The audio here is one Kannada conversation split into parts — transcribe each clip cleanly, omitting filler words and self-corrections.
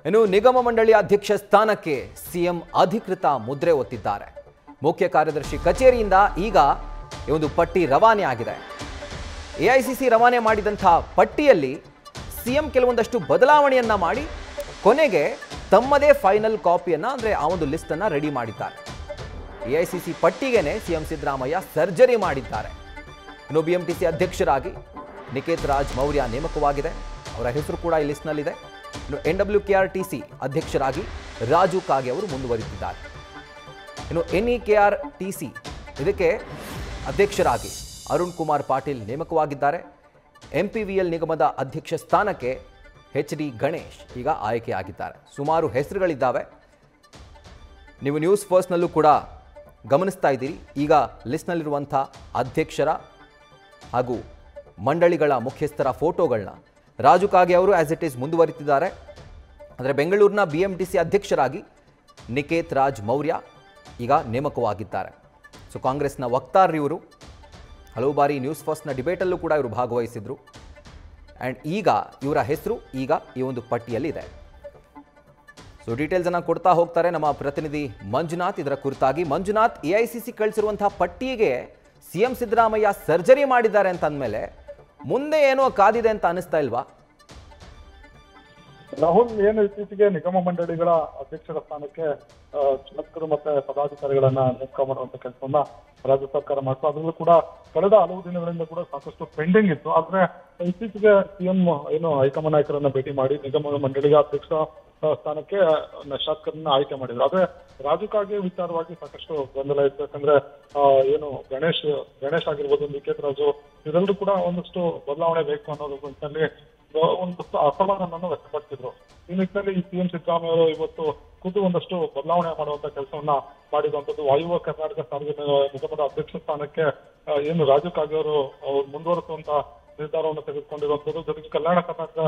ಇನ್ನು ನಿಗಮ ಮಂಡಳಿ ಅಧ್ಯಕ್ಷ ಸ್ಥಾನಕ್ಕೆ ಸಿಎಂ ಅಧಿಕೃತ ಮುದ್ರೆ ಒತ್ತಿದ್ದಾರೆ. ಮುಖ್ಯ ಕಾರ್ಯದರ್ಶಿ ಕಚೇರಿಯಿಂದ ಈಗ ಈ ಒಂದು ಪಟ್ಟಿ ರವಾನೆ ಆಗಿದೆ. ಎಐಸಿಸಿ ರವಾನೆ ಮಾಡಿದಂತಹ ಪಟ್ಟಿಯಲ್ಲಿ ಸಿಎಂ ಕೆಲವೊಂದಷ್ಟು ಬದಲಾವಣೆಯನ್ನ ಮಾಡಿ ಕೊನೆಗೆ ತಮ್ಮದೇ ಫೈನಲ್ ಕಾಪಿಯನ್ನ ಅಂದ್ರೆ ಆ ಒಂದು ಲಿಸ್ಟ್ ಅನ್ನ ರೆಡಿ ಮಾಡಿದ್ದಾರೆ. ಎಐಸಿಸಿ ಪಟ್ಟಿಗೆನೆ ಸಿಎಂ ಸಿದ್ದರಾಮಯ್ಯ ಸರ್ಜರಿ ಮಾಡಿದ್ದಾರೆ. ಇನ್ನು ಬಿಎಂಟಿಸಿ ಅಧ್ಯಕ್ಷರಾಗಿ ನಿಕೇತ್ ರಾಜ್ ಮೌರ್ಯ ನೇಮಕವಾಗಿದೆ. ಅವರ ಹೆಸರು ಕೂಡ ಈ ಲಿಸ್ಟ್ನಲ್ಲಿದೆ. ಇನ್ನು NWKRTC ಅಧ್ಯಕ್ಷರಾಗಿ ರಾಜು ಕಾಗೆ ಅವರು ಮುಂದುವರಿತಿದ್ದಾರೆ. ಇನ್ನು NEKRTC ಇದಕ್ಕೆ ಅಧ್ಯಕ್ಷರಾಗಿ ಅರುಣ್ ಕುಮಾರ್ ಪಾಟೀಲ್ ನೇಮಕವಾಗಿದ್ದಾರೆ. MPVL ನಿಗಮದ ಅಧ್ಯಕ್ಷ ಸ್ಥಾನಕ್ಕೆ HD ಗಣೇಶ್ ಈಗ ಆಯ್ಕೆಯಾಗಿದ್ದಾರೆ. ಸುಮಾರು ಹೆಸರುಗಳಿದ್ದಾವೆ. ನೀವು ನ್ಯೂಸ್ ಫಸ್ಟ್ನಲ್ಲೂ ಕೂಡ ಗಮನಿಸ್ತಾ ಇದ್ದೀರಿ. ಈಗ ಲಿಸ್ಟ್ನಲ್ಲಿರುವಂಥ ಅಧ್ಯಕ್ಷರ ಹಾಗೂ ಮಂಡಳಿಗಳ ಮುಖ್ಯಸ್ಥರ ಫೋಟೋಗಳನ್ನ ರಾಜು ಕಾಗೆ ಅವರು ಆಸ್ ಇಟ್ ಈಸ್ ಮುಂದುವರಿತಿದ್ದಾರೆ. ಅಂದರೆ ಬೆಂಗಳೂರಿನ BMTC ಅಧ್ಯಕ್ಷರಾಗಿ ನಿಕೇತ್ ರಾಜ್ ಮೌರ್ಯ ಈಗ ನೇಮಕವಾಗಿದ್ದಾರೆ. ಸೊ ಕಾಂಗ್ರೆಸ್ನ ವಕ್ತಾರರು ಇವರು. ಹಲವು ಬಾರಿ ನ್ಯೂಸ್ ಫಸ್ಟ್ನ ಡಿಬೇಟಲ್ಲೂ ಕೂಡ ಇವರು ಭಾಗವಹಿಸಿದ್ರು. ಆ್ಯಂಡ್ ಈಗ ಇವರ ಹೆಸರು ಈಗ ಈ ಒಂದು ಪಟ್ಟಿಯಲ್ಲಿದೆ. ಸೊ ಡೀಟೇಲ್ಸನ್ನು ಕೊಡ್ತಾ ಹೋಗ್ತಾರೆ ನಮ್ಮ ಪ್ರತಿನಿಧಿ ಮಂಜುನಾಥ್ ಇದರ ಕುರಿತಾಗಿ. ಮಂಜುನಾಥ್, AICC ಕಳಿಸಿರುವಂತಹ ಪಟ್ಟಿಗೆ ಸಿಎಂ ಸಿದ್ದರಾಮಯ್ಯ ಸರ್ಜರಿ ಮಾಡಿದ್ದಾರೆ ಅಂತ ಅಂದಮೇಲೆ ಮುಂದೆ ಏನೋ ಕಾದಿದೆ ಅಂತ ಅನಿಸ್ತಾ ಇಲ್ವಾ? ರಾಹುಲ್, ಏನು ಇತ್ತೀಚೆಗೆ ನಿಗಮ ಮಂಡಳಿಗಳ ಅಧ್ಯಕ್ಷರ ಸ್ಥಾನಕ್ಕೆ ಚಾಲಕರು ಮತ್ತೆ ಪದಾಧಿಕಾರಿಗಳನ್ನ ನೇಮಕ ಮಾಡುವಂತ ಕೆಲಸವನ್ನ ರಾಜ್ಯ ಸರ್ಕಾರ ಮಾಡ್ತು. ಅದರಲ್ಲೂ ಕೂಡ ಕಳೆದ ಹಲವು ದಿನಗಳಿಂದ ಕೂಡ ಸಾಕಷ್ಟು ಪೆಂಡಿಂಗ್ ಇತ್ತು. ಆದ್ರೆ ಇತ್ತೀಚೆಗೆ ಸಿಎಂ ಏನು ಹೈಕಮಾಂಡ್ ನಾಯಕರನ್ನ ಭೇಟಿ ಮಾಡಿ ನಿಗಮ ಮಂಡಳಿಗಳ ಅಧ್ಯಕ್ಷ ಸ್ಥಾನಕ್ಕೆ ಶಾಸಕರನ್ನ ಆಯ್ಕೆ ಮಾಡಿದ್ರು. ಆದ್ರೆ ರಾಜು ಕಾಗೆ ವಿಚಾರವಾಗಿ ಸಾಕಷ್ಟು ಗೊಂದಲ ಇತ್ತು. ಯಾಕಂದ್ರೆ ಏನು ಗಣೇಶ್ ಆಗಿರ್ಬೋದು, ನಿಕೇತ್ ರಾಜು ಇದೆಲ್ಲರೂ ಕೂಡ ಒಂದಷ್ಟು ಬದಲಾವಣೆ ಬೇಕು ಅನ್ನೋದು ನಿಟ್ಟಿನಲ್ಲಿ ಒಂದಷ್ಟು ಅಸಮಾಧಾನವನ್ನು ವ್ಯಕ್ತಪಡಿಸಿದ್ರು. ಈ ನಿಟ್ಟಿನಲ್ಲಿ ಈ ಸಿಎಂ ಸಿದ್ದರಾಮಯ್ಯ ಅವರು ಇವತ್ತು ಖುದ್ದು ಒಂದಷ್ಟು ಬದಲಾವಣೆ ಮಾಡುವಂತ ಕೆಲಸವನ್ನ ಮಾಡಿರುವಂತದ್ದು. ವಾಯುವ್ಯ ಕರ್ನಾಟಕ ಸಾರಿಗೆ ನಿಗಮದ ಅಧ್ಯಕ್ಷ ಸ್ಥಾನಕ್ಕೆ ಏನು ರಾಜು ಕಾಗೆ ಅವರು ಮುಂದುವರಿಸುವಂತ ನಿರ್ಧಾರವನ್ನು ತೆಗೆದುಕೊಂಡಿರುವಂತದ್ದು. ಜೊತೆಗೆ ಕಲ್ಯಾಣ ಕರ್ನಾಟಕ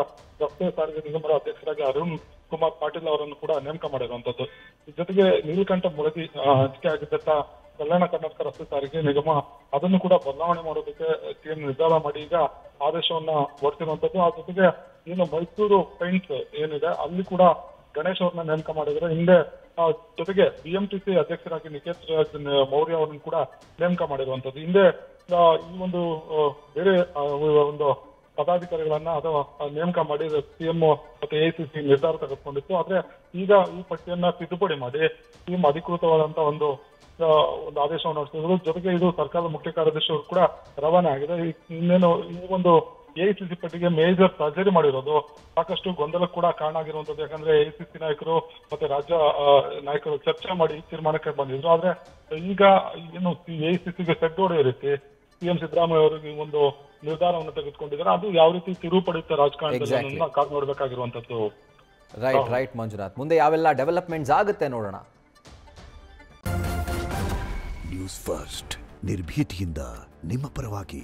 ರಸ್ತೆ ಸಾರಿಗೆ ನಿಗಮದ ಅಧ್ಯಕ್ಷರಾಗಿ ಅರುಣ್ ಕುಮಾರ್ ಪಾಟೀಲ್ ಅವರನ್ನು ಕೂಡ ನೇಮಕ ಮಾಡಿರುವಂತದ್ದು. ಜೊತೆಗೆ ನೀಲಕಂಠ ಮುಳಗಿ ಹಂಚಿಕೆ ಆಗಿದ್ದಂತ ಕಲ್ಯಾಣ ಕರ್ನಾಟಕ ರಸ್ತೆ ಸಾರಿಗೆ ನಿಗಮ ಅದನ್ನು ಕೂಡ ಬದಲಾವಣೆ ಮಾಡೋದಕ್ಕೆ ಸಿಎಂ ನಿರ್ಧಾರ ಮಾಡಿ ಈಗ ಆದೇಶವನ್ನ ಹೊರಡಿಸಿರುವಂತದ್ದು. ಆ ಜೊತೆಗೆ ಏನು ಮೈಸೂರು ಪೇಂಟ್ಸ್ ಏನಿದೆ ಅಲ್ಲಿ ಕೂಡ ಗಣೇಶ್ ಅವ್ರನ್ನ ನೇಮಕ ಮಾಡಿದ್ರೆ. ಹಿಂದೆ ಜೊತೆಗೆ BMTC ಅಧ್ಯಕ್ಷರಾಗಿ ನಿಕೇತ್ ರಾಜ್ ಮೌರ್ಯ ಅವರನ್ನು ಕೂಡ ನೇಮಕ ಮಾಡಿರುವಂತದ್ದು. ಹಿಂದೆ ಈ ಒಂದು ಬೇರೆ ಒಂದು ಪದಾಧಿಕಾರಿಗಳನ್ನ ಅಥವಾ ನೇಮಕ ಮಾಡಿ ಸಿಎಂ ಮತ್ತೆ AICC ನಿರ್ಧಾರ ತೆಗೆದುಕೊಂಡಿತ್ತು. ಆದ್ರೆ ಈಗ ಈ ಪಟ್ಟಿಯನ್ನ ತಿದ್ದುಪಡಿ ಮಾಡಿ ಸಿಎಂ ಅಧಿಕೃತವಾದಂತ ಒಂದು ಆದೇಶವನ್ನು ಹೊರಡಿಸಿದ್ರು. ಜೊತೆಗೆ ಇದು ಸರ್ಕಾರದ ಮುಖ್ಯ ಕಾರ್ಯದರ್ಶಿ ಅವರು ಕೂಡ ರವಾನೆ ಆಗಿದೆ. ಇನ್ನೇನು ಈ ಒಂದು AICC ಪಟ್ಟಿಗೆ ಮೇಜರ್ ಸರ್ಜರಿ ಮಾಡಿರೋದು ಸಾಕಷ್ಟು ಗೊಂದಲ ಕೂಡ ಕಾರಣ ಆಗಿರುವಂತದ್ದು. ಯಾಕಂದ್ರೆ AICC ನಾಯಕರು ಮತ್ತೆ ರಾಜ್ಯ ನಾಯಕರು ಚರ್ಚೆ ಮಾಡಿ ತೀರ್ಮಾನಕ್ಕೆ ಬಂದಿದ್ರು. ಆದ್ರೆ ಈಗ ಏನು AICCಗೆ ಸೆಡ್ ಹೊಡೆಯೋ ರೀತಿ ಸಿಎಂ ಸಿದ್ದರಾಮಯ್ಯ ಅವರು ಈ ಒಂದು ನಿರ್ಧಾರವನ್ನು ತೆಗೆದುಕೊಂಡಿದ್ದಾರೆ. ಅದು ಯಾವ ರೀತಿ ತಿರುವು ಪಡೆಯುತ್ತೆ ರಾಜಕಾರಣದಲ್ಲಿ ಕಾದು ನೋಡ್ಬೇಕಾಗಿರುವಂತದ್ದು. ರೈಟ್ ಮಂಜುನಾಥ್, ಮುಂದೆ ಯಾವೆಲ್ಲ ಡೆವಲಪ್ಮೆಂಟ್ಸ್ ಆಗುತ್ತೆ ನೋಡೋಣ. ನ್ಯೂಸ್ ಫಸ್ಟ್ ನಿರ್ಭೀತಿಯಿಂದ ನಿಮ್ಮ ಪರವಾಗಿ.